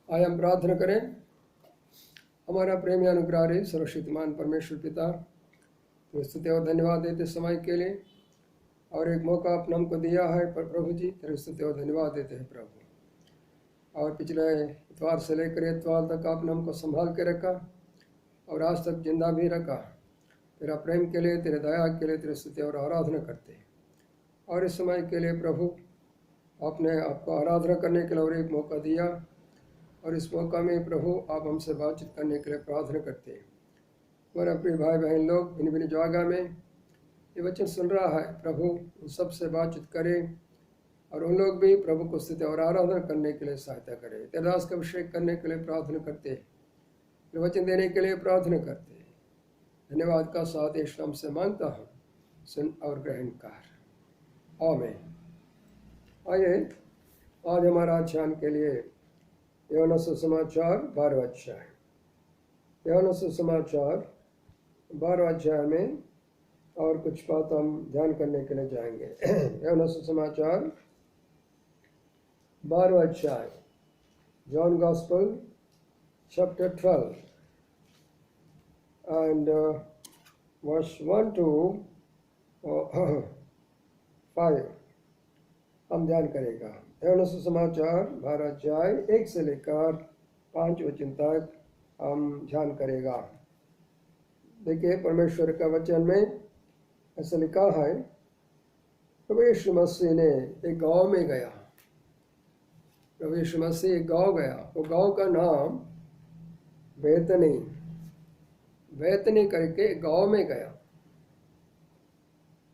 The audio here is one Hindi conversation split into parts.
आइए हम प्रार्थना करें। हमारा प्रेमी अनुग्रह सर्वशक्तिमान परमेश्वर पिता, तो स्तुति और धन्यवाद देते समय के लिए और एक मौका अपना हमको दिया है। पर प्रभु जी तेरे स्तुति और धन्यवाद देते हैं प्रभु। और पिछले इतवार से लेकर इतवार तक आपने हमको संभाल के रखा और आज तक जिंदा भी रखा। तेरा प्रेम के लिए, तेरे दया के लिए तेरे स्तुति और आराधना करते हैं। और इस समय के लिए प्रभु आपने आपको आराधना करने के लिए और एक मौका दिया, और इस मौका में प्रभु आप हमसे बातचीत करने के लिए प्रार्थना करते हैं। हमारे प्रिय भाई बहन लोग भिन्न भिन्न जगह में ये वचन सुन रहा है, प्रभु उन सब से बातचीत करें और उन लोग भी प्रभु को स्तुति और आराधना करने के लिए सहायता करें। तेरे दास का अभिषेक करने के लिए प्रार्थना करते हैं, वचन देने के लिए प्रार्थना करते हैं। धन्यवाद का साथ यीशु नाम से मांगता हूँ, सुन और ग्रहण कर, आमीन। आइए आज हमारा ध्यान के लिए यूहन्ना सुसमाचार 12वां अध्याय, यूहन्ना सुसमाचार 12वां अध्याय में और कुछ बात हम ध्यान करने के लिए जाएंगे। यूहन्ना सुसमाचार 12वां अध्याय, John gospel chapter 12 and verse 1 to 5 हम ध्यान करेगा। यूहन्ना सुसमाचार 12 अध्याय 1 से लेकर 5 वचन तक हम ध्यान करेगा। देखिए, परमेश्वर का वचन में ऐसा लिखा है, प्रभु यीशु मसीह ने एक गांव में गया। प्रभु यीशु मसीह एक गांव गया। वो गांव का नाम बैतनी करके गांव में गया।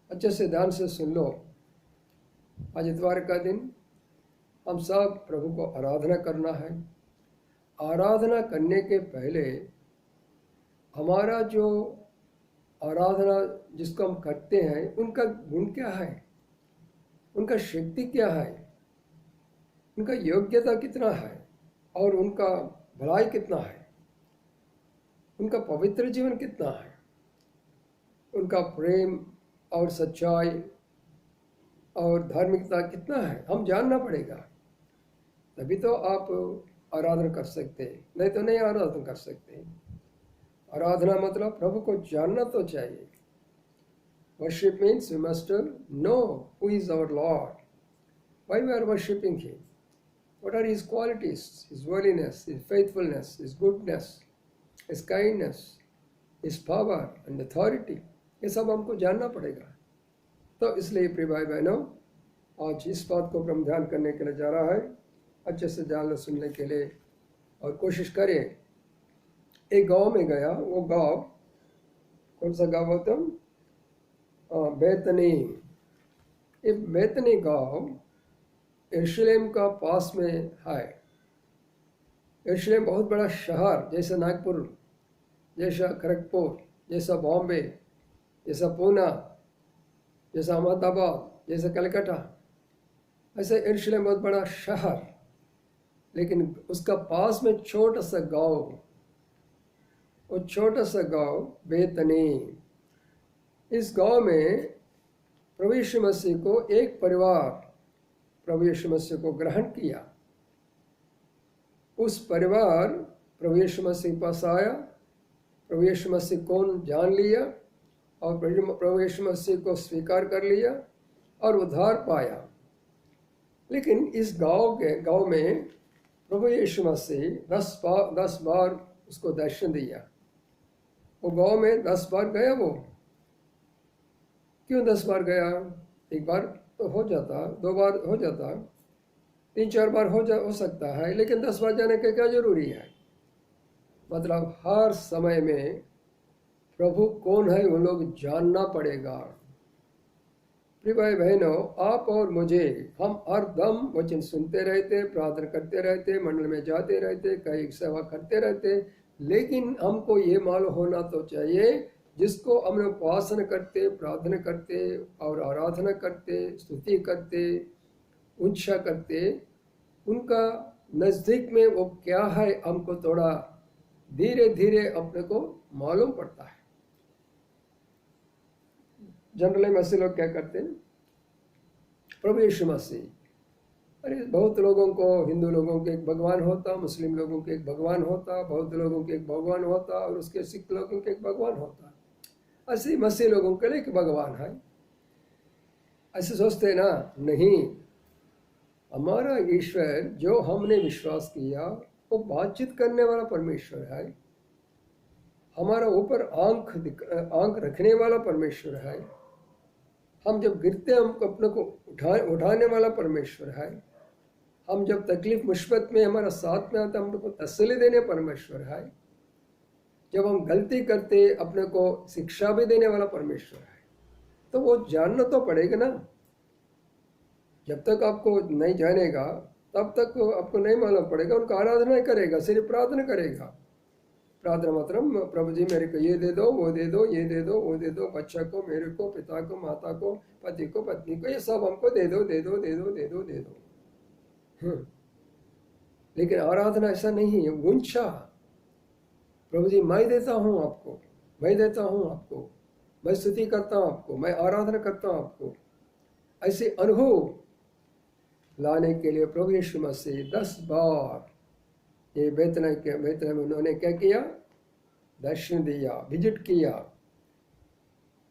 अच्छे से ध्यान से सुन लो। आज इतवार का दिन हम सब प्रभु को आराधना करना है। आराधना करने के पहले हमारा जो आराधना जिसको हम करते हैं उनका गुण क्या है, उनका शक्ति क्या है, उनका योग्यता कितना है और उनका भलाई कितना है, उनका पवित्र जीवन कितना है, उनका प्रेम और सच्चाई और धार्मिकता कितना है, हम जानना पड़ेगा। तभी तो आप आराधना कर सकते हैं, नहीं तो नहीं आराधना कर सकते। आराधना मतलब प्रभु को जानना तो चाहिए। Worship means we must know who is our Lord, why we are worshipping Him, what are His qualities, His holiness, His faithfulness, His goodness, His kindness, His power and authority। ये सब हमको जानना पड़ेगा। तो इसलिए प्रिय भाई बहनों, आज इस बात को हम ध्यान करने के लिए जा रहा है। अच्छे से ध्यान सुनने के लिए और कोशिश करें। एक गांव में गया। वो गांव कौन सा गांव होता? बैतनी। ये बैतनी गांव यरूशलेम का पास में है। यरूशलेम बहुत बड़ा शहर, जैसा नागपुर, जैसा खड़गपुर, जैसा बॉम्बे, जैसा पूना, जैसा अहमदाबाद, जैसा कलकत्ता, ऐसा यरूशलेम बहुत बड़ा शहर। लेकिन उसका पास में छोटा सा गांव, वो छोटा सा गांव बैतनी। इस गांव में प्रभु यीशु मसीह को एक परिवार प्रभु यीशु मसीह को ग्रहण किया। उस परिवार प्रभु यीशु मसीह पास आया, प्रभु यीशु मसीह को जान लिया और प्रभु यीशु मसीह को स्वीकार कर लिया और उद्धार पाया। लेकिन इस गांव में प्रभु यीशु मसीह 10 बार उसको दर्शन दिया। वो गांव में 10 बार गया। वो क्यों 10 बार गया? एक बार तो हो जाता, 2 बार हो जाता, 3-4 बार हो सकता है, लेकिन 10 बार जाने का क्या जरूरी है? मतलब हर समय में प्रभु कौन है उन लोग जानना पड़ेगा। प्रिय भाई बहनों, आप और मुझे, हम हर दम वचन सुनते रहते, प्रार्थना करते रहते, मंडल में जाते रहते, कई सेवा करते रहते, लेकिन हमको ये मालूम होना तो चाहिए, जिसको हम उपासना करते, प्रार्थना करते और आराधना करते, स्तुति करते, ऊंचा करते, उनका नज़दीक में वो क्या है हमको थोड़ा धीरे धीरे अपने को मालूम पड़ता है। जनरली मसीह लोग क्या करते हैं? प्रभु यीशु मसीह अरे बहुत लोगों को, हिंदू लोगों के एक भगवान होता, मुस्लिम लोगों के एक भगवान होता, बौद्ध लोगों के एक भगवान होता, और उसके सिख लोगों के एक भगवान होता। ऐसे मसीह लोगों के लिए एक भगवान है। ऐसे सोचते हैं ना? नहीं, हमारा ईश्वर जो हमने विश्वास किया वो बातचीत करने वाला परमेश्वर है, हमारा ऊपर आंख रखने वाला परमेश्वर है। हम जब गिरते हैं हमको अपने को उठाने वाला परमेश्वर है। हम जब तकलीफ मुसीबत में हमारा साथ में आता है हमको तसल्ली देने परमेश्वर है। जब हम गलती करते अपने को शिक्षा भी देने वाला परमेश्वर है। तो वो जानना तो पड़ेगा ना। जब तक आपको नहीं जानेगा तब तक आपको नहीं मालूम पड़ेगा। उनका आराधना करेगा, सिर्फ प्रार्थना करेगा। प्रार्थना मतलब प्रभु जी मेरे को ये दे दो, वो दे दो, ये दे दो, वो दे दो, बच्चा को, मेरे को, पिता को, माता को, पति को, पत्नी को, ये सब हमको दे दो, दे दो, दे दो, दे दो, दे दो। लेकिन आराधना ऐसा नहीं है। ऊंचा प्रभु जी मैं देता हूँ आपको, मैं देता हूँ आपको, मैं स्तुति करता हूँ आपको, मैं आराधना करता हूँ आपको। ऐसे अनुभव लाने के लिए प्रभु यीशु मसीह 10 बार ये बेतलेहम में उन्होंने क्या किया? दर्शन दिया, विजिट किया।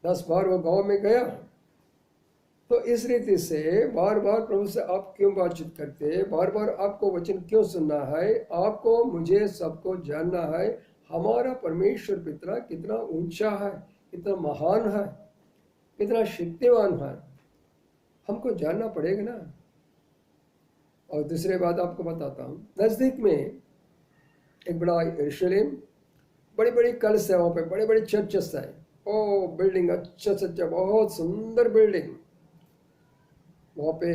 10 बार वो गांव में गया। तो इस रीति से बार बार प्रभु से आप क्यों बातचीत करते, बार बार आपको वचन क्यों सुनना है? आपको, मुझे, सबको जानना है हमारा परमेश्वर पिता कितना ऊंचा है, कितना महान है, कितना शक्तिवान है। हमको जानना पड़ेगा ना। और दूसरी बात आपको बताता हूँ, नजदीक में एक बड़ा यरूशलेम, बड़ी बड़ी कल्स है, वहाँ पे बड़े बड़े चर्चेस है। ओ बिल्डिंग अच्छा सच्चा, बहुत सुंदर बिल्डिंग। वहाँ पे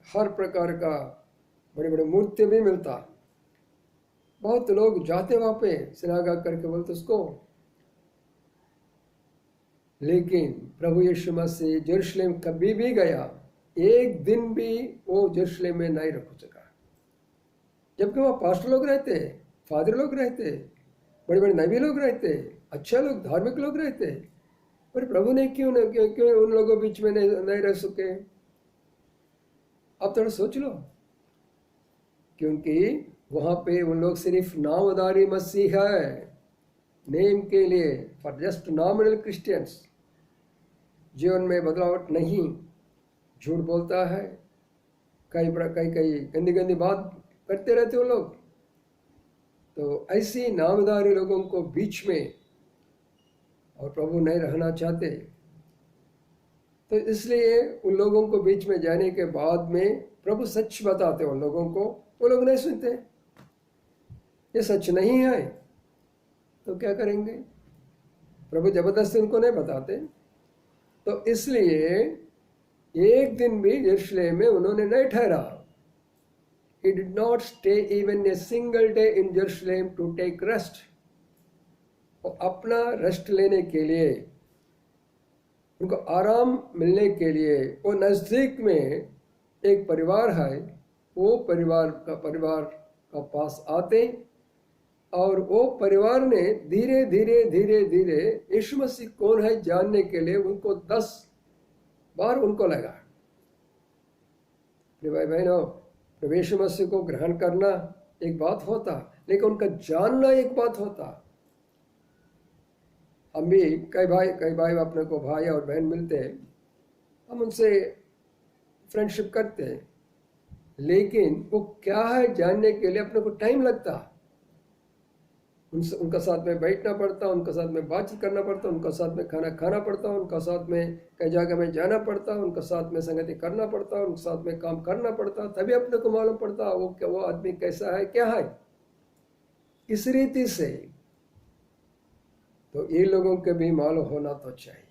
हर प्रकार का बड़े बड़े मूर्ति भी मिलता। बहुत लोग जाते वहाँ पे सिनागा करके बोलते उसको। लेकिन प्रभु यीशु मसीह यरूशलेम कभी भी गया, एक दिन भी वो यरूशलेम में नहीं रुक सका। जबकि वहाँ पास्टर लोग रहते, फादर लोग रहते, बड़े बड़े नबी लोग रहते, अच्छे लोग, धार्मिक लोग रहते, पर प्रभु ने क्यों उन लोगों बीच में नहीं रह सके? आप थोड़ा सोच लो। क्योंकि वहाँ पे उन लोग सिर्फ नामधारी मसीह है, नेम के लिए, फॉर जस्ट नॉमिनल क्रिश्चियंस। जीवन में बदलावट नहीं, झूठ बोलता है, कई गंदी गंदी बात करते रहते वो लोग। तो ऐसी नामधारी लोगों को बीच में और प्रभु नहीं रहना चाहते। तो इसलिए उन लोगों को बीच में जाने के बाद में प्रभु सच बताते उन लोगों को, वो लोग नहीं सुनते। ये सच नहीं है तो क्या करेंगे? प्रभु जबरदस्ती उनको नहीं बताते। तो इसलिए एक दिन भी यरूशलेम में उन्होंने नहीं ठहरा। He did not stay even a single day in Jerusalem to take rest. और अपना रेस्ट लेने के लिए, उनको आराम मिलने के लिए, वो नज़दीक में एक परिवार है, वो परिवार का पास आते, और वो परिवार ने धीरे धीरे धीरे धीरे यीशु मसीह कौन है जानने के लिए उनको 10 बार उनको लगा। भाई बहनों, प्रभु यीशु मसीह को ग्रहण करना एक बात होता, लेकिन उनका जानना एक बात होता। हम भी कई भाई अपने को भाई और बहन मिलते हैं, हम उनसे फ्रेंडशिप करते हैं, लेकिन वो क्या है जानने के लिए अपने को टाइम लगता। उनका साथ में बैठना पड़ता, उनका साथ में बातचीत करना पड़ता, उनका साथ में खाना खाना पड़ता, उनका साथ में कई जगह में जाना पड़ता, उनका साथ में संगति करना पड़ता, उनके साथ में काम करना पड़ता, तभी अपने को मालूम पड़ता वो आदमी कैसा है, क्या है। इस रीति से तो ये लोगों के भी मालूम होना तो चाहिए।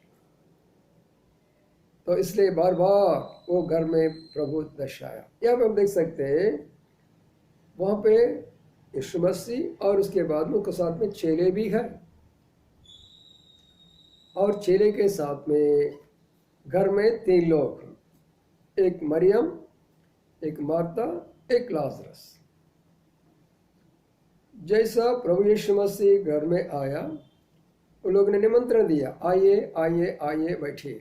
तो इसलिए बार बार वो घर में प्रभु दर्शाया। यहाँ पे हम देख सकते हैं वहाँ पे यीशु मसीह और उसके बाद में उनके साथ में चेले भी है, और चेले के साथ में घर में 3 लोग, एक मरियम, एक मार्ता, एक लाजरस। जैसा प्रभु यीशु मसीह घर में आया, उन लोगों ने निमंत्रण दिया, आइए आइए आइए बैठिए।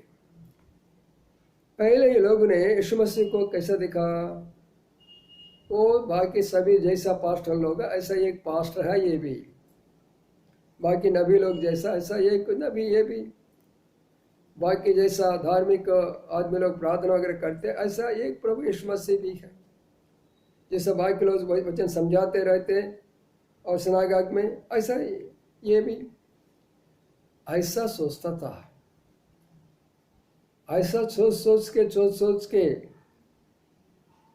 पहले ये लोग ने यीशु मसीह को कैसा देखा? वो बाकी सभी जैसा पास्टर लोग है ऐसा एक पास्टर है ये भी, बाकी नबी लोग जैसा ऐसा एक नबी ये भी, बाकी जैसा धार्मिक आदमी लोग प्रार्थना वगैरह करते ऐसा एक प्रभु यीशु मसीह भी है। जैसा बाकी लोग वचन समझाते रहते और सिनागाग में, ऐसा ये भी ऐसा सोचता था। ऐसा सोच सोच के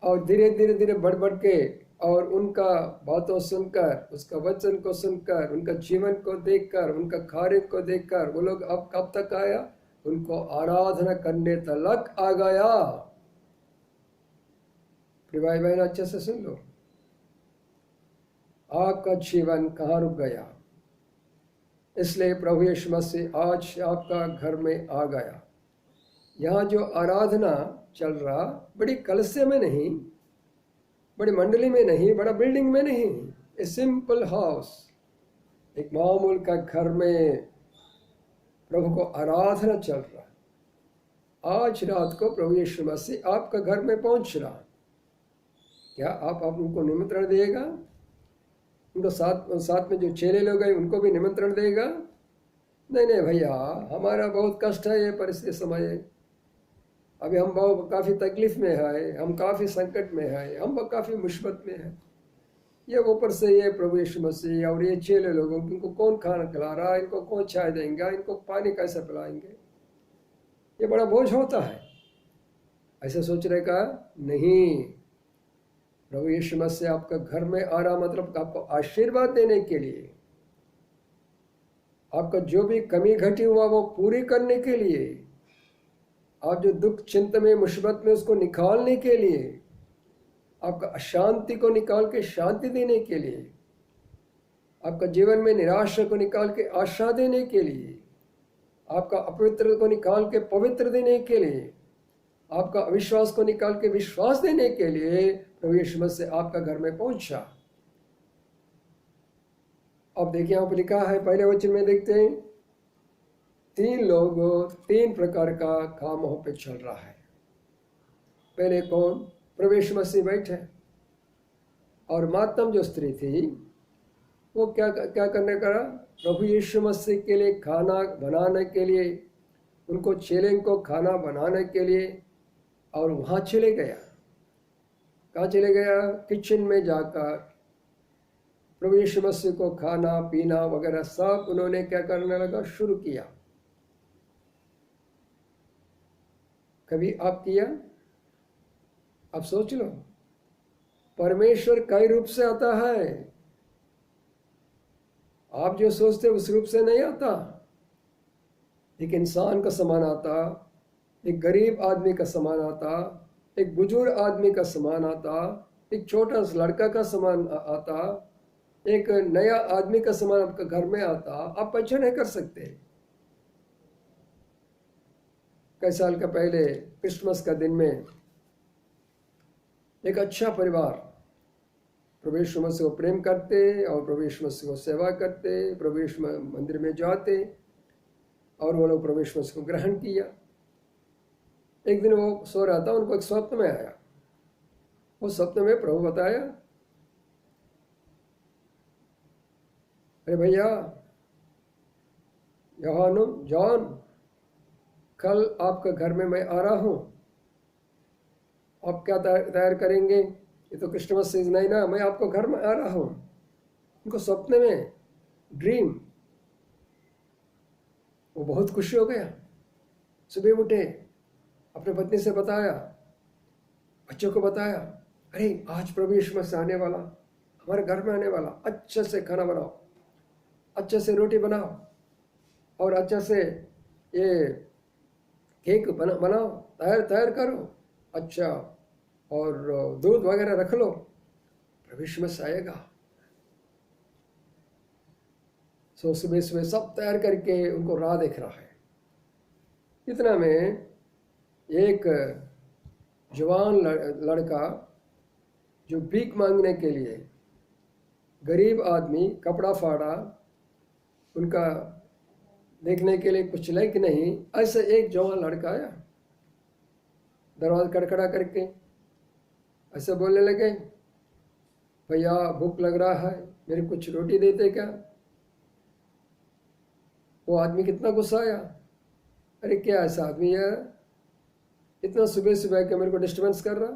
और धीरे धीरे बढ़ के और उनका बातों सुनकर, उसका वचन को सुनकर, उनका जीवन को देखकर, उनका कार्य को देखकर वो लोग अब कब तक आया, उनको आराधना करने तक आ गया। भाई बहन अच्छे से सुन लो, आपका जीवन कहाँ रुक गया। इसलिए प्रभु यीशु मसीह आज आपका घर में आ गया। यहाँ जो आराधना चल रहा बड़ी कलसे में नहीं, बड़ी मंडली में नहीं, बड़ा बिल्डिंग में नहीं, ए सिंपल हाउस, एक मामूल का घर में प्रभु को आराधना चल रहा। आज रात को प्रभु यीशु मसीह आपका घर में पहुंच रहा। क्या आप उनको निमंत्रण देगा? उनको साथ में जो चेले लोग हैं उनको भी निमंत्रण देगा? नहीं भैया, हमारा बहुत कष्ट है, ये परिस्थिति समय है, अभी हम बहुत काफ़ी तकलीफ में है, हम काफ़ी संकट में है, हम काफ़ी मुसीबत में है। ये ऊपर से ये प्रभु यीशु मसीह और ये चेले लोगों को, इनको कौन खाना खिला रहा है, इनको कौन चाय देंगे, इनको पानी कैसे पिलाएंगे, ये बड़ा बोझ होता है। ऐसे सोच रहे का नहीं, प्रभु यीशु मसीह आपका घर में आ रहा, मतलब आपको आशीर्वाद देने के लिए, आपका जो भी कमी घटी हुआ वो पूरी करने के लिए, आप जो दुख चिंता में मुसीबत में उसको निकालने के लिए, आपका अशांति को निकाल के शांति देने के लिए, आपका जीवन में निराशा को निकाल के आशा देने के लिए, आपका अपवित्र को निकाल के पवित्र देने के लिए, आपका अविश्वास को निकाल के विश्वास देने के लिए प्रभु यीशु मसीह आपका घर में पहुंचा। अब देखिए यहाँ पर लिखा है, पहले वचन में देखते हैं, 3 लोग 3 प्रकार का काम वहां पे चल रहा है। पहले कौन? प्रभु यीशु मसीह बैठे और मातम जो स्त्री थी वो क्या करने करा, प्रभु यीशु मसीह के लिए खाना बनाने के लिए, उनको चेले को खाना बनाने के लिए, और वहाँ चले गया। कहाँ चले गया? किचन में जाकर प्रभु यीशु मसीह को खाना पीना वगैरह सब उन्होंने क्या करने लगा, शुरू किया। कभी आप किया? अब सोच लो, परमेश्वर कई रूप से आता है, आप जो सोचते उस रूप से नहीं आता। एक इंसान का समान आता, एक गरीब आदमी का समान आता, एक बुजुर्ग आदमी का समान आता, एक छोटा लड़का का समान आता, एक नया आदमी का समान आपका घर में आता। आप पहचान नहीं कर सकते। कई साल का पहले क्रिसमस का दिन में एक अच्छा परिवार प्रभु यीशु मसीह को प्रेम करते और प्रभु यीशु मसीह को सेवा करते, प्रभु यीशु मंदिर में जाते और वो लोग प्रभु यीशु मसीह को ग्रहण किया। एक दिन वो सो रहा था, उनको एक स्वप्न में आया। वो स्वप्न में प्रभु बताया, अरे भैया जॉन, कल आपका घर में मैं आ रहा हूं, आप क्या तैयार करेंगे? ये तो क्रिसमस सीजन है ना, मैं आपको घर में आ रहा हूं। उनको स्वप्न में ड्रीम, वो बहुत खुशी हो गया। सुबह उठे, अपने पत्नी से बताया, बच्चों को बताया, अरे आज प्रभु यीशु मसीह आने वाला, हमारे घर में आने वाला, अच्छे से खाना बनाओ, अच्छे से रोटी बनाओ और अच्छे से ये केक बनाओ, तैयार करो, अच्छा, और दूध वगैरह रख लो, प्रभु यीशु मसीह आएगा। सो सुबह सुबह सब तैयार करके उनको राह देख रहा है। इतना में एक जवान लड़का जो भीख मांगने के लिए, गरीब आदमी, कपड़ा फाड़ा, उनका देखने के लिए कुछ लायक नहीं, ऐसे एक जवान लड़का आया, दरवाजा खड़खड़ा करके ऐसे बोलने लगे, भैया भूख लग रहा है, मेरे कुछ रोटी देते क्या? वो आदमी कितना गुस्सा आया, अरे क्या ऐसा आदमी है इतना सुबह सुबह के मेरे को डिस्टर्बेंस कर रहा।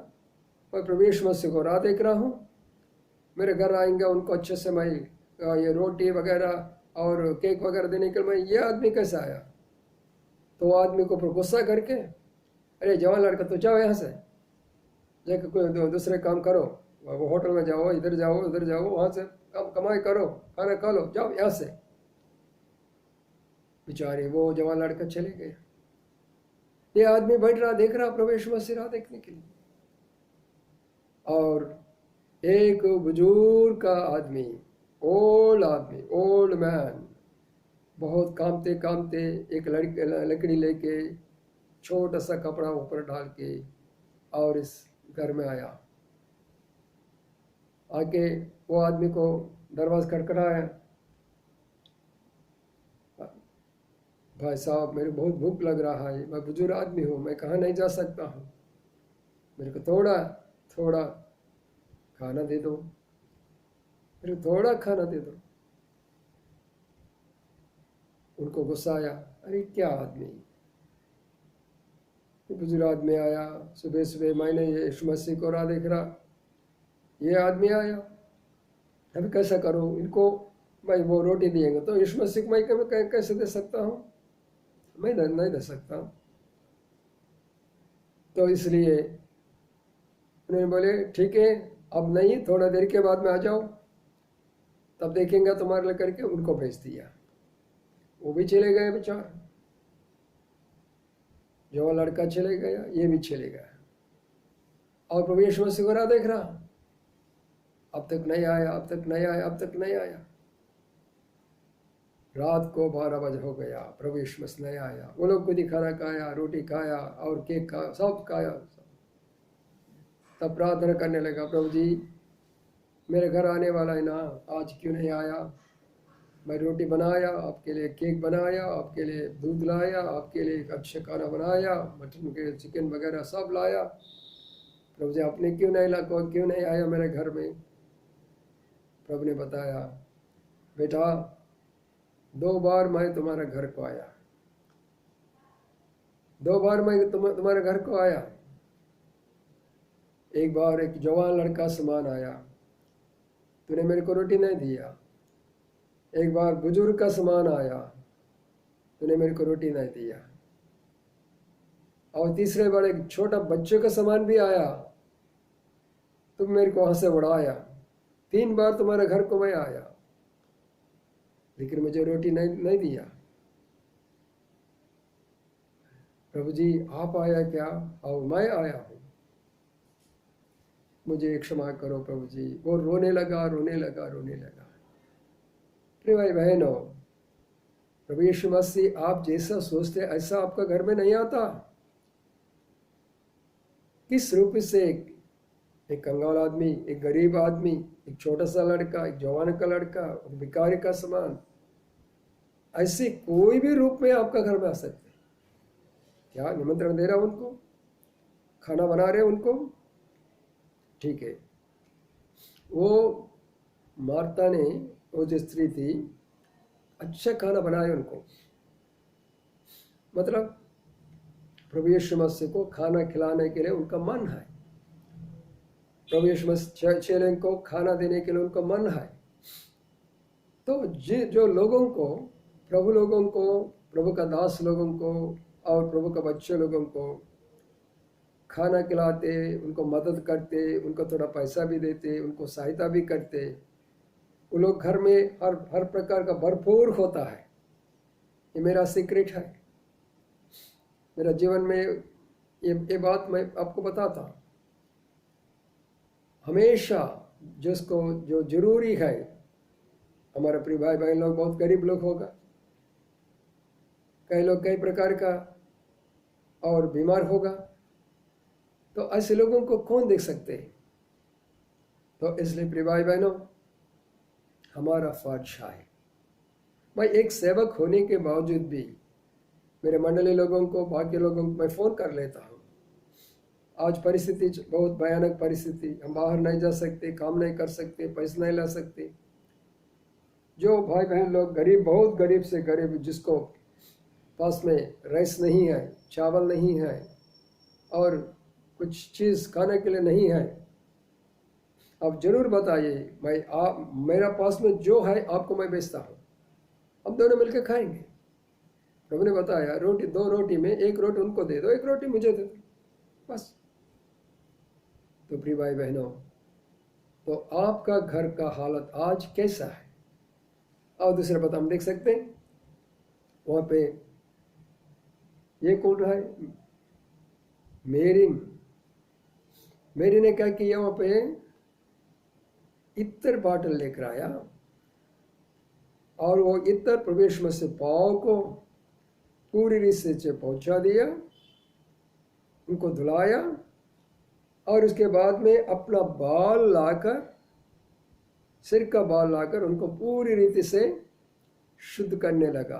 मैं प्रभु यीशु मसीह को राह देख रहा हूँ, मेरे घर आएंगे, उनको अच्छे से मैं ये रोटी वगैरह और केक वगैरह देने के लिए, मैं ये आदमी कैसे आया? तो वो आदमी को गुस्सा करके, अरे जवान लड़का तो जाओ यहाँ से, जाकर कोई दूसरे काम करो, वो होटल में जाओ, इधर जाओ उधर जाओ, वहाँ से काम कमाई करो, खाना खा लो, जाओ यहाँ से। बेचारे वो जवान लड़का चले गए। ये आदमी बैठ रहा, देख रहा प्रभु यीशु मसीह राह देखने के लिए। और एक बुजुर्ग का आदमी, ओल्ड मैन, बहुत कामते कामते एक लकड़ी लेके छोटा सा कपड़ा ऊपर डाल के और इस घर में आया। आके वो आदमी को दरवाजा खटखटाया, भाई साहब मेरे बहुत भूख लग रहा है, मैं बुजुर्ग आदमी हूँ, मैं कहाँ नहीं जा सकता हूँ, मेरे को थोड़ा थोड़ा खाना दे दो, मेरे को थोड़ा खाना दे दो। उनको गुस्सा आया, अरे क्या आदमी, बुजुर्ग आदमी आया, सुबह सुबह मैंने यीशु मसीह को राह देख रहा, ये आदमी आया, अभी कैसा करूँ इनको, मैं वो रोटी दिएंगे तो यीशु मसीह को मैं कैसे दे सकता हूँ, मैं नहीं दे सकता। तो इसलिए उन्होंने बोले ठीक है, अब नहीं, थोड़ा देर के बाद में आ जाओ, तब देखेंगे तुम्हारे लिए करके उनको भेज दिया। वो भी चले गए बेचारा, जो लड़का चले गया, ये भी चले गया। और प्रभु यीशु मसीह को राह देख रहा, अब तक नहीं आया, अब तक नहीं आया, अब तक नहीं आया। रात को 12 बजे हो गया, प्रभु यीशु मसीह नहीं आया। वो लोग खुद ही खाना खाया, रोटी खाया और केक खाया, सब खाया। तब प्रार्थना करने लगा, प्रभु जी मेरे घर आने वाला है ना, आज क्यों नहीं आया? मैं रोटी बनाया आपके लिए, केक बनाया आपके लिए, दूध लाया आपके लिए, अच्छे खाना बनाया, मटन के चिकन वगैरह सब लाया, प्रभु जी आपने क्यों नहीं आया मेरे घर में? प्रभु ने बताया, बेटा 2 बार मैं तुम्हारे घर को आया, 2 बार मैं तुम्हारे घर को आया। एक बार एक जवान लड़का समान आया, तूने मेरे को रोटी नहीं दिया। एक बार बुजुर्ग का समान आया, तूने मेरे को रोटी नहीं दिया। और तीसरे बार एक छोटा बच्चे का समान भी आया, तुम मेरे को वहां से उड़ाया। 3 बार तुम्हारे घर को मैं आया, लेकिन मुझे रोटी नहीं दिया। प्रभु जी आप आया क्या? और मैं आया हूँ, मुझे क्षमा करो प्रभु जी। वो रोने लगा। प्रिय भाई बहनों, प्रभु यीशु मसीह आप जैसा सोचते ऐसा आपका घर में नहीं आता। किस रूप से एक कंगाल आदमी, एक गरीब आदमी, एक छोटा सा लड़का, एक जवान का लड़का, एक भिखारी का समान, ऐसे कोई भी रूप में आपका घर में आ सकते। क्या निमंत्रण दे रहा उनको, खाना बना रहे उनको, ठीक है। वो मार्ता ने, वो जो स्त्री थी, अच्छा खाना बनाए उनको, मतलब प्रभु यीशु मसीह को खाना खिलाने के लिए उनका मन है। प्रभु यीशु मसीह चेलों को खाना देने के लिए उनका मन है। तो जो लोगों को, प्रभु का दास लोगों को और प्रभु का बच्चे लोगों को खाना खिलाते, उनको मदद करते, उनको थोड़ा पैसा भी देते, उनको सहायता भी करते, वो लोग घर में हर प्रकार का भरपूर होता है। ये मेरा सीक्रेट है, मेरा जीवन में ये बात मैं आपको बताता हूँ। हमेशा जिसको जो जरूरी है, हमारे प्रिय भाई बहन लोग बहुत गरीब लोग होगा, कई लोग कई प्रकार का और बीमार होगा, तो ऐसे लोगों को कौन देख सकते हैं? तो इसलिए प्रिय भाई बहनों, हमारा फर्ज है। मैं एक सेवक होने के बावजूद भी मेरे मंडली लोगों को, बाकी लोगों को मैं फ़ोन कर लेता हूँ, आज परिस्थिति बहुत भयानक परिस्थिति, हम बाहर नहीं जा सकते, काम नहीं कर सकते, पैसे नहीं ला सकते। जो भाई बहन लोग गरीब, बहुत गरीब से गरीब, जिसको पास में राइस नहीं है, चावल नहीं है और कुछ चीज़ खाने के लिए नहीं है, आप जरूर बताइए, मेरा पास में जो है आपको मैं बेचता हूँ, हम दोनों मिलकर खाएंगे। प्रभु ने बताया रोटी, 2 रोटी में 1 रोटी उनको दे दो, 1 रोटी मुझे दे दो, बस। तो प्रिय भाई बहनों, तो आपका घर का हालत आज कैसा है? और दूसरा बात हम देख सकते हैं, वहां पे ये कौन है? मेरी ने क्या किया? वहां पे इत्र बाटल लेकर आया और वो इत्र प्रवेश में से पाव को पूरी रीत से पहुंचा दिया, उनको धुलाया और उसके बाद में अपना बाल लाकर, सिर का बाल लाकर उनको पूरी रीति से शुद्ध करने लगा।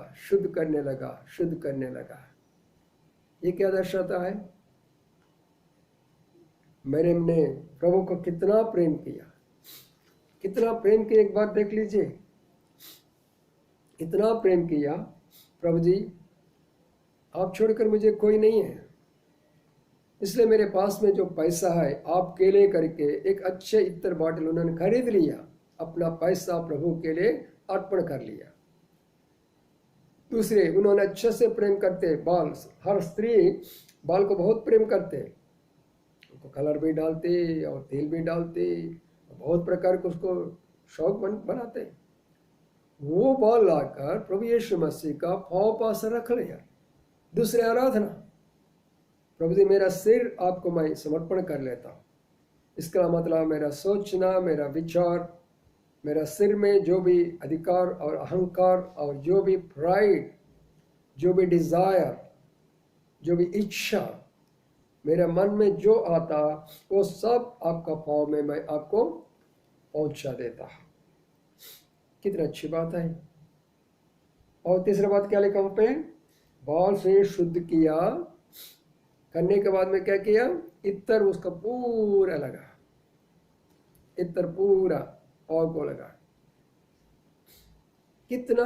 ये क्या दर्शाता है? मेरे ने प्रभु को कितना प्रेम किया, एक बार देख लीजिए। इतना प्रेम किया, प्रभु जी आप छोड़कर मुझे कोई नहीं है, इसलिए मेरे पास में जो पैसा है आपके लिए करके एक अच्छे इत्र बाटल उन्होंने खरीद लिया, अपना पैसा प्रभु के लिए अर्पण कर लिया। दूसरे, उन्होंने अच्छे से प्रेम करते बाल, हर स्त्री बाल को बहुत प्रेम करते, उनको कलर भी डालते और तेल भी डालते, बहुत प्रकार को उसको शौक बनाते। वो बाल लाकर प्रभु यीशु मसीह का पांव पास रख लिया। दूसरे आराधना, प्रभु जी मेरा सिर आपको मैं समर्पण कर लेता हूँ। इसका मतलब मेरा सोचना, मेरा विचार, मेरा सिर में जो भी अधिकार और अहंकार और जो भी प्राइड, जो भी डिजायर, जो भी इच्छा मेरे मन में जो आता, वो सब आपका पाँव में मैं आपको पहुंचा देता हूँ। कितनी अच्छी बात है। और तीसरा बात क्या लिखा वहाँ पे? बाल से शुद्ध किया, करने के बाद में क्या किया? इत्र उसका पूरा लगा, इत्र पूरा पाँव को लगा। कितना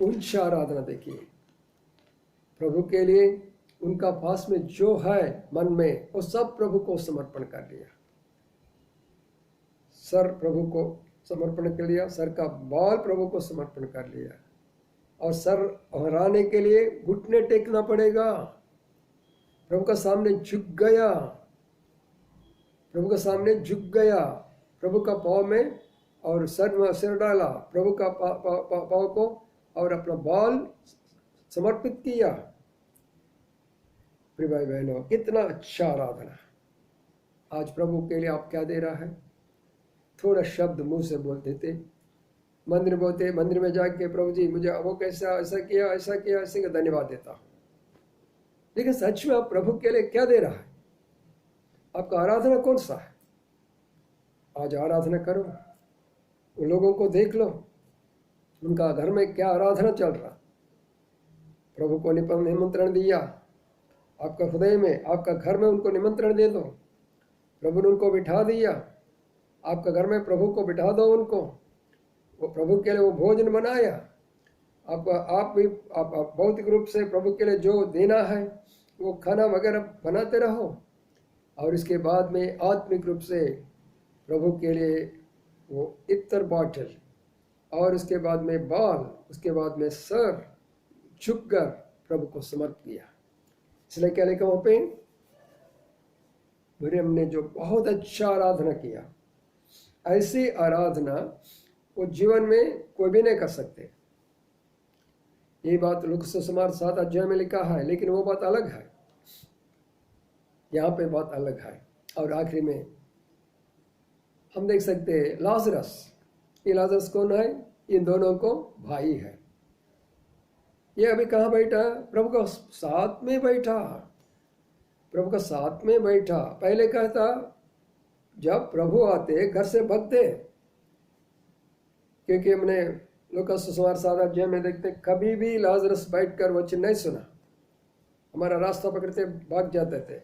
ऊंचा आराधना देखिए प्रभु के लिए। उनका पास में जो है मन में, वो सब प्रभु को समर्पण कर दिया। सर प्रभु को समर्पण कर लिया, सर का बाल प्रभु को समर्पण कर लिया। और सर हराने के लिए घुटने टेकना पड़ेगा, प्रभु का सामने झुक गया, प्रभु का पाँव में और सर में सिर डाला, प्रभु का पाँव को और अपना बाल समर्पित किया। प्रिय भाई बहनों, कितना अच्छा आराधना। आज प्रभु के लिए आप क्या दे रहा है? थोड़ा शब्द मुंह से बोल देते, मंदिर में जाके प्रभु जी मुझे वो कैसा, ऐसा किया, ऐसे धन्यवाद देता हूँ। लेकिन सच में आप प्रभु के लिए क्या दे रहा है? आपका आराधना कौन सा है? आज आराधना करो, उन लोगों को देख लो, उनका घर में क्या आराधना चल रहा। प्रभु को निमंत्रण दिया, आपका हृदय में, आपका घर में उनको निमंत्रण दे दो। प्रभु ने उनको बिठा दिया, आपका घर में प्रभु को बिठा दो उनको। वो प्रभु के लिए वो भोजन बनाया, आप भी भौतिक रूप से प्रभु के लिए जो देना है वो खाना वगैरह बनाते रहो। और इसके बाद में आत्मिक रूप से प्रभु के लिए वो इत्र बाटल, और उसके बाद में बाल, उसके बाद में सर झुककर प्रभु को समर्पित किया। इसलिए क्या लिखा वहाँ पे? मरियम ने जो बहुत अच्छा आराधना किया, ऐसी आराधना वो जीवन में कोई भी नहीं कर सकते। ये बात लूका सुसमाचार 7 अध्याय में लिखा है, लेकिन वो बात अलग है, यहाँ पे बात अलग है। और आखिरी में हम देख सकते हैं लाजरस। ये लाजरस कौन है? इन दोनों को भाई है। ये अभी कहाँ बैठा? प्रभु का साथ में बैठा, प्रभु का साथ में बैठा। पहले कहता जब प्रभु आते घर से भागते, क्योंकि हमने लूका सुसमाचार 7 अध्याय में देखते कभी भी लाजरस बैठकर वचन नहीं सुना, हमारा रास्ता पकड़ते भाग जाते थे।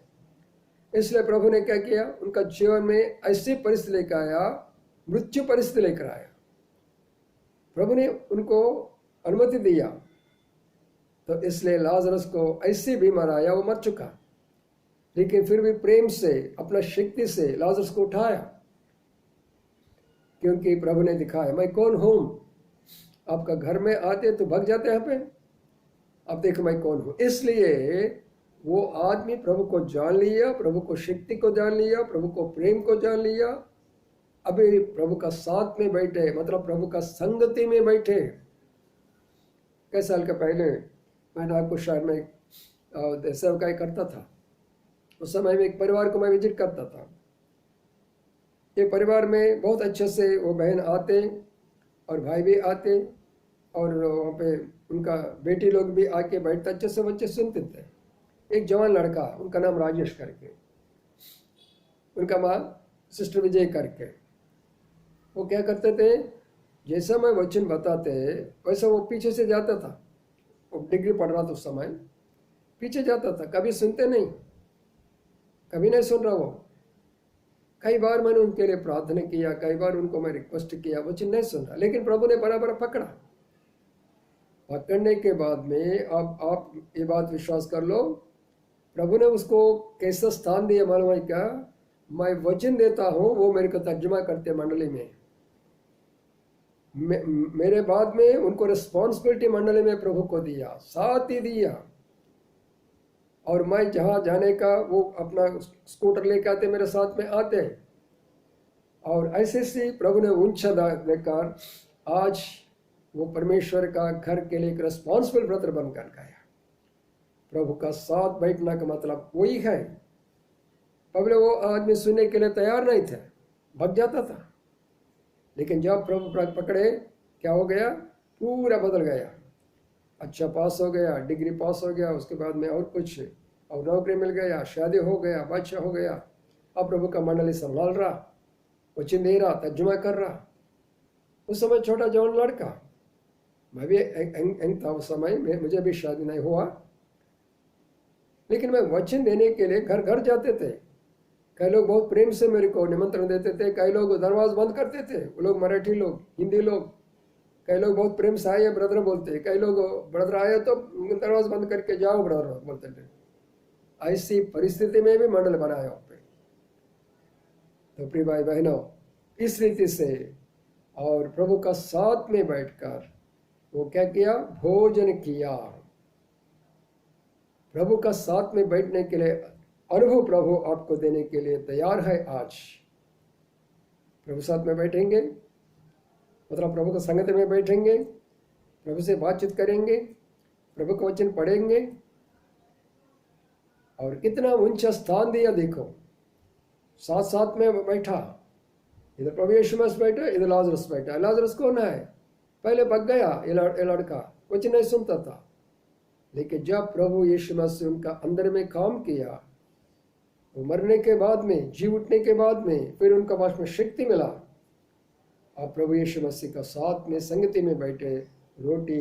इसलिए प्रभु ने क्या किया, उनका जीवन में ऐसी परिस्थिति लेकर आया, मृत्यु परिस्थिति लेकर आया। प्रभु ने उनको अनुमति दिया, तो इसलिए लाजरस को ऐसी बीमार आया, वो मर चुका, लेकिन फिर भी प्रेम से, अपना शक्ति से लाजरस को उठाया, क्योंकि प्रभु ने दिखाया मैं कौन हूं। आपका घर में आते तो भाग जाते यहाँ पे, अब देखो मैं कौन हूं। इसलिए वो आदमी प्रभु को जान लिया, प्रभु को शक्ति को जान लिया, प्रभु को प्रेम को जान लिया। अभी प्रभु का साथ में बैठे, मतलब प्रभु का संगति में बैठे। कई साल के पहले मैं नागपुर शहर में सेवकाई करता था। उस समय में एक परिवार को मैं विजिट करता था। एक परिवार में बहुत अच्छे से वो बहन आते और भाई भी आते, और वहाँ पे उनका बेटी लोग भी आके बैठते, अच्छे से बच्चे सुनते थे। एक जवान लड़का, उनका नाम राजेश करके, उनका माँ सिस्टर विजय करके, वो क्या करते थे, जैसा मैं वचन बताते वैसा वो पीछे से जाता था। वो डिग्री पढ़ रहा था उस समय, पीछे जाता था, कभी सुनते नहीं, कभी नहीं सुन रहा वो। कई बार मैंने उनके लिए प्रार्थना किया, कई बार उनको मैं रिक्वेस्ट किया, वचन नहीं सुन रहा, लेकिन प्रभु ने बराबर पकड़ा। पकड़ने के बाद में अब आप ये बात विश्वास कर लो, प्रभु ने उसको कैसा स्थान दिया मालूम है क्या? मैं वचन देता हूँ, वो मेरे को तर्जुमा करते मंडली में। मेरे बाद में उनको रिस्पॉन्सिबिलिटी मंडली में प्रभु को दिया, साथ ही दिया। और मैं जहाँ जाने का, वो अपना स्कूटर लेके आते, मेरे साथ में आते हैं। और ऐसे से प्रभु ने ऊंचा देकर आज वो परमेश्वर का घर के लिए एक रिस्पॉन्सिबल ब्रदर बनकर गया। प्रभु का साथ बैठना का मतलब वही है। पहले वो आदमी सुनने के लिए तैयार नहीं थे, भाग जाता था, लेकिन जब प्रभु पकड़े, क्या हो गया? पूरा बदल गया। अच्छा पास हो गया, डिग्री पास हो गया, उसके बाद में और कुछ, और नौकरी मिल गया, शादी हो गया, बच्चा हो गया। अब प्रभु का मंडली संभाल रहा, वचन दे रहा, तर्जुमा कर रहा। उस समय छोटा जवान लड़का, मैं भी यंग था उस समय में, मुझे भी शादी नहीं हुआ, लेकिन मैं वचन देने के लिए घर घर जाते थे। कई लोग बहुत प्रेम से मेरे को निमंत्रण देते थे, कई लोग दरवाजा बंद करते थे, वो लोग मराठी लोग, हिंदी लोग। कई लोग बहुत प्रेम से आए ब्रदर बोलते, कई लोग ब्रदर आए तो दरवाजा बंद करके जाओ ब्रदर बोलते थे। ऐसी परिस्थिति में भी मंडल बनाया पे। तो प्रिय भाई बहनों, इस रीति से और प्रभु का साथ में बैठकर वो क्या किया? भोजन किया। प्रभु का साथ में बैठने के लिए अनुभव प्रभु आपको देने के लिए तैयार है। आज प्रभु साथ में बैठेंगे, मतलब प्रभु का संगत में बैठेंगे, प्रभु से बातचीत करेंगे, प्रभु का वचन पढ़ेंगे। और कितना ऊंचा स्थान दिया देखो, साथ साथ में बैठा। इधर प्रभु यीशु मसीह बैठा, इधर लाजरस बैठा। लाजरस कौन है? पहले भाग गया ये लड़का, कुछ नहीं सुनता था, लेकिन जब प्रभु यीशु मसीह उनका अंदर में काम किया, वो मरने के बाद में, जी उठने के बाद में, फिर उनका पास में शक्ति मिला। अब प्रभु यीशु मसीह का साथ में संगति में बैठे, रोटी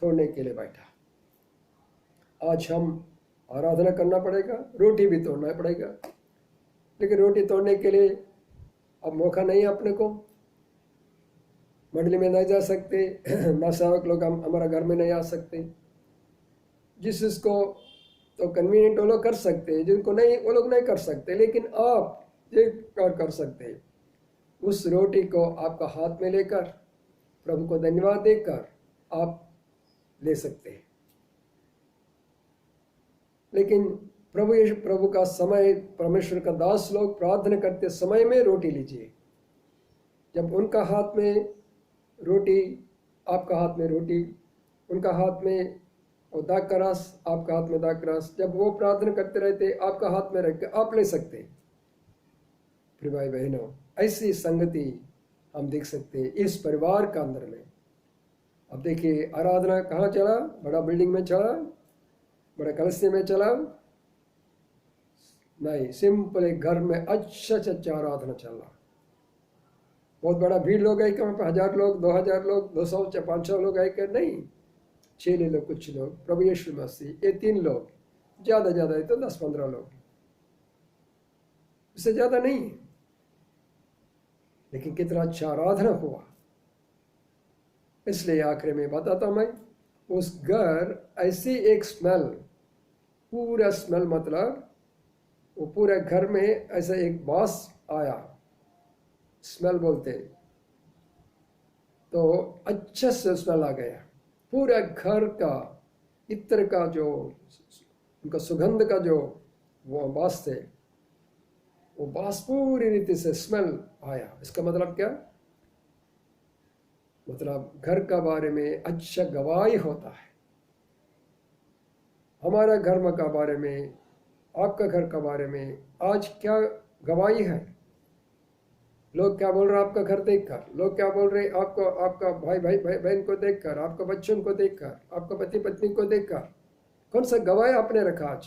तोड़ने के लिए बैठा। आज हम आराधना करना पड़ेगा, रोटी भी तोड़ना पड़ेगा, लेकिन रोटी तोड़ने के लिए अब मौका नहीं है अपने को। मंडली में नहीं जा सकते, ना सेवक लोग हमारा घर में नहीं आ सकते। जिसको तो कन्वीनियंट वो लोग कर सकते हैं, जिनको नहीं वो लोग नहीं कर सकते, लेकिन आप ये कर सकते हैं। उस रोटी को आपका हाथ में लेकर प्रभु को धन्यवाद देकर आप ले सकते हैं। लेकिन प्रभु का समय, परमेश्वर का दास लोग प्रार्थना करते समय में रोटी लीजिए। जब उनका हाथ में रोटी, आपका हाथ में रोटी, उनका हाथ में और दाग का रस, आपका हाथ में दाग का रस, जब वो प्रार्थना करते रहते, आपका हाथ में रख के आप ले सकते। प्रिय भाई बहनों, ऐसी संगति हम देख सकते हैं इस परिवार का अंदर में। अब देखिए आराधना कहाँ चला? बड़ा बिल्डिंग में चला, बड़ा कलश में चला? नहीं, सिंपल एक घर में अच्छा आराधना चल रहा। बहुत बड़ा भीड़ लोग है कि वहाँ पर 1000 लोग, 2000 लोग, 200 500 लोग है कि नहीं, 6 लोग, कुछ लोग, प्रभु यीशु मसीह, ये 3 लोग, ज़्यादा है तो 10-15 लोग। उससे ज़्यादा नहीं है, लेकिन कितना अच्छा आराधना हुआ। इसलिए आखिर में बताता हूँ मैं, उस घर ऐसी एक स्मेल, पूरा स्मेल मतलब वो पूरे घर में ऐसा एक बास आया, स्मेल बोलते, तो अच्छे से स्मेल आ गया पूरा घर का, इत्र का जो उनका सुगंध का जो वो बास थे, वो बास पूरी रीति से स्मेल आया। इसका मतलब क्या? मतलब घर का बारे में अच्छा गवाही होता है। हमारा घर का बारे में, आपका घर का बारे में आज क्या गवाही है? लोग क्या बोल रहे हैं आपका घर देखकर? लोग क्या बोल रहे हैं आपको, आपका भाई बहन को देखकर, आपका बच्चों को देखकर, आपका पति पत्नी को देखकर? कौन सा गवाही आपने रखा आज?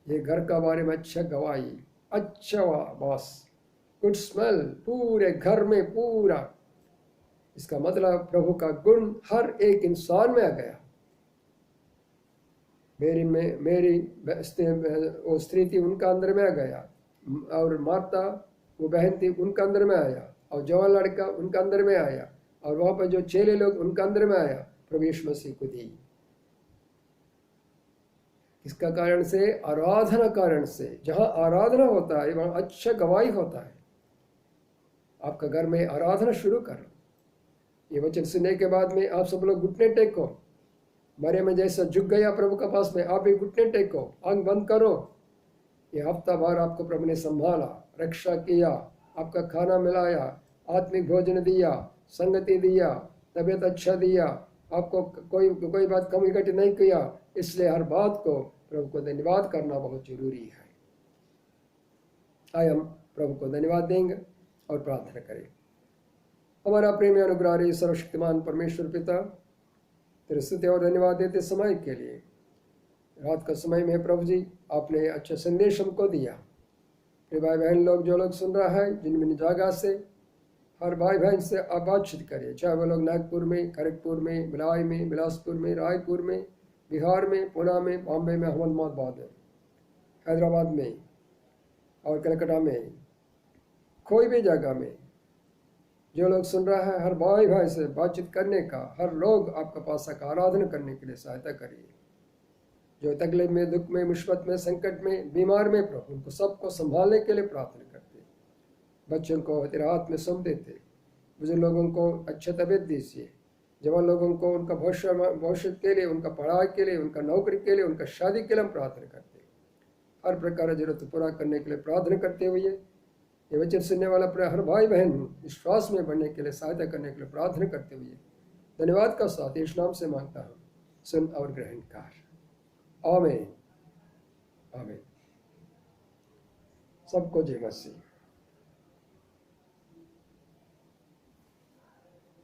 ये घर का बारे में अच्छा गवाही, अच्छा बास, गुड स्मेल पूरे घर में पूरा। इसका मतलब प्रभु का गुण हर एक इंसान में आ गया। मेरी वो स्त्री थी, उनका अंदर में आ गया, और मार्ता वो बहन थी, उनका अंदर में आया, और जवान लड़का उनका अंदर में आया, और वहां पर जो चेले लोग उनका अंदर में आया, प्रभु यीशु मसीह को दी। इसका कारण से, आराधना कारण से, जहां आराधना होता है वहां अच्छा गवाही होता है। आपका घर में आराधना शुरू करो। ये वचन सुनने के बाद में आप सब लोग घुटने टेको, मरे में जैसा झुक गया प्रभु के पास में, आप भी घुटने टेको, आंख बंद करो। ये हफ्ता भर आपको प्रभु ने संभाला, रक्षा किया, आपका खाना मिलाया, आत्मिक भोजन दिया, संगति दिया, तबीयत अच्छा दिया, आपको कोई बात कमी घटी नहीं किया। इसलिए हर बात को प्रभु को धन्यवाद करना बहुत जरूरी है। आइए हम प्रभु को धन्यवाद देंगे और प्रार्थना करें। हमारा प्रेमी अनुग्रही सर्वशक्तिमान परमेश्वर पिता, तेरे स्तुति और धन्यवाद देते समय के लिए। रात का समय में प्रभु जी आपने अच्छा संदेश हमको दिया। मेरे भाई बहन लोग, जो लोग सुन रहा है, जिनमें जगह से हर भाई बहन से आप बातचीत करिए, चाहे वो लोग नागपुर में, खड़गपुर में, भिलाई में, बिलासपुर में, रायपुर में, बिहार में, पुणे में, बॉम्बे में, अहमदाबाद में, हैदराबाद में और कलकत्ता में, कोई भी जगह में जो लोग सुन रहा है, हर भाई भाई से बातचीत करने का, हर लोग आपका पास आकर आराधना करने के लिए सहायता करिए। जो तकलीफ में, दुख में, मुसीबत में, संकट में, बीमार में, प्रभु उनको सबको संभालने के लिए प्रार्थना करते। बच्चों को तेरे हाथ में सौंप देते, बुजुर्ग लोगों को अच्छा तबीयत दीजिए, जवान लोगों को उनका भविष्य के लिए, उनका पढ़ाई के लिए, उनका नौकरी के लिए, उनका शादी के लिए हम प्रार्थना करते। हर प्रकार की जरूरत पूरा करने के लिए प्रार्थना करते हुए, ये वचन सुनने वाला हर भाई बहन विश्वास में बढ़ने के लिए, सहायता करने के लिए प्रार्थना करते हुए धन्यवाद का साथ यीशु नाम से मांगता हूँ, सुन और ग्रहण कर। आमीन आमीन। सबको जय मसीह।